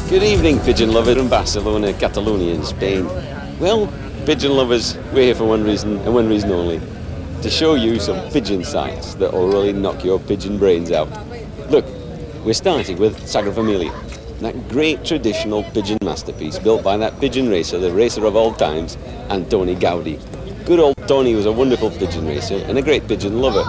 Good evening, pigeon lovers in Barcelona, Catalonia in Spain. Well, pigeon lovers, we're here for one reason and one reason only. To show you some pigeon sights that will really knock your pigeon brains out. Look, we're starting with Sagrada Familia, that great traditional pigeon masterpiece built by that pigeon racer, the racer of all times, Anton Gaudi. Good old Tony was a wonderful pigeon racer and a great pigeon lover.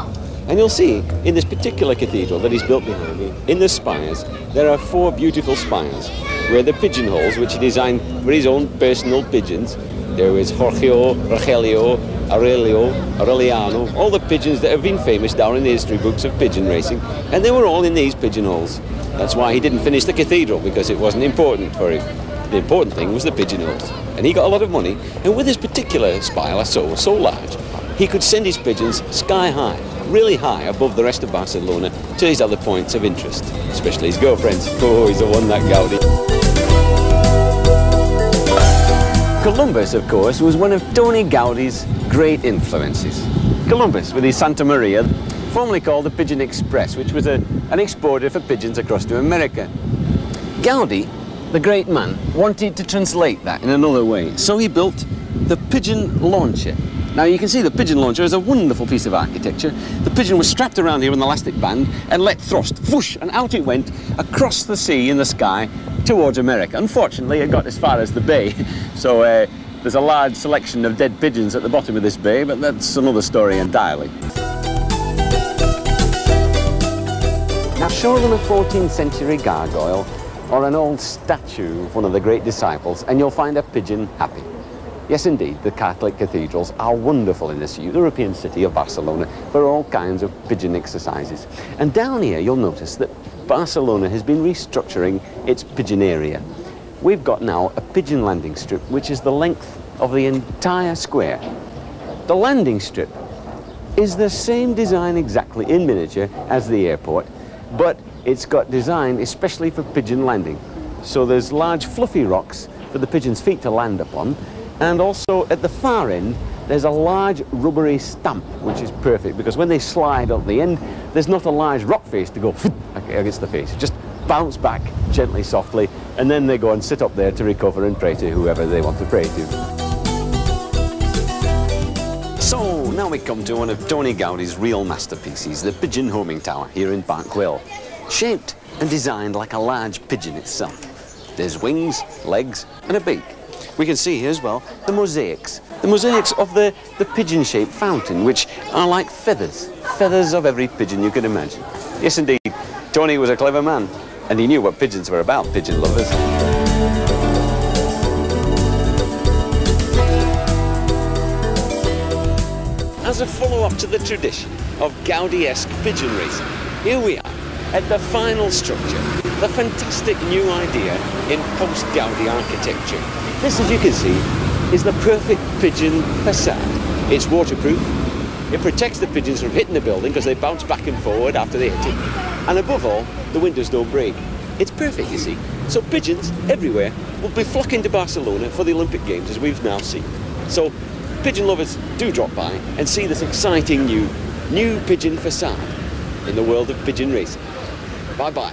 And you'll see, in this particular cathedral that he's built behind me, in the spires, there are 4 beautiful spires, where the pigeonholes, which he designed for his own personal pigeons, there was Jorgeo, Rogelio, Aureliano, all the pigeons that have been famous down in the history books of pigeon racing, and they were all in these pigeonholes. That's why he didn't finish the cathedral, because it wasn't important for him. The important thing was the pigeonholes. And he got a lot of money, and with his particular spire, so large, he could send his pigeons sky high, really high above the rest of Barcelona to his other points of interest, especially his girlfriends. Oh, he's the one, that Gaudi. Columbus, of course, was one of Tony Gaudi's great influences. Columbus, with his Santa Maria, formerly called the Pigeon Express, which was an exporter for pigeons across to America. Gaudi, the great man, wanted to translate that in another way, so he built the pigeon launcher. Now you can see the pigeon launcher is a wonderful piece of architecture. The pigeon was strapped around here with an elastic band and let thrust, whoosh, and out it went across the sea in the sky towards America. Unfortunately, it got as far as the bay, so there's a large selection of dead pigeons at the bottom of this bay, but that's another story entirely. Now show them a 14th century gargoyle or an old statue of one of the great disciples and you'll find a pigeon happy. Yes, indeed, the Catholic cathedrals are wonderful in this European city of Barcelona for all kinds of pigeon exercises. And down here, you'll notice that Barcelona has been restructuring its pigeon area. We've got now a pigeon landing strip, which is the length of the entire square. The landing strip is the same design exactly in miniature as the airport, but it's got design especially for pigeon landing. So there's large fluffy rocks for the pigeon's feet to land upon. And also at the far end, there's a large rubbery stamp, which is perfect because when they slide at the end, there's not a large rock face to go against the face. Just bounce back gently, softly, and then they go and sit up there to recover and pray to whoever they want to pray to. So now we come to one of Tony Gaudi's real masterpieces, the Pigeon Homing Tower here in Barcelona, shaped and designed like a large pigeon itself. There's wings, legs, and a beak. We can see here as well the mosaics of the pigeon-shaped fountain, which are like feathers of every pigeon you can imagine. Yes, indeed, Tony was a clever man, and he knew what pigeons were about, pigeon lovers. As a follow-up to the tradition of Gaudi-esque pigeon racing, here we are at the final structure, the fantastic new idea in post-Gaudi architecture. This, as you can see, is the perfect pigeon facade. It's waterproof, it protects the pigeons from hitting the building because they bounce back and forward after they hit it, and above all, the windows don't break. It's perfect, you see. So pigeons everywhere will be flocking to Barcelona for the Olympic Games, as we've now seen. So pigeon lovers, do drop by and see this exciting new pigeon facade in the world of pigeon racing. Bye-bye.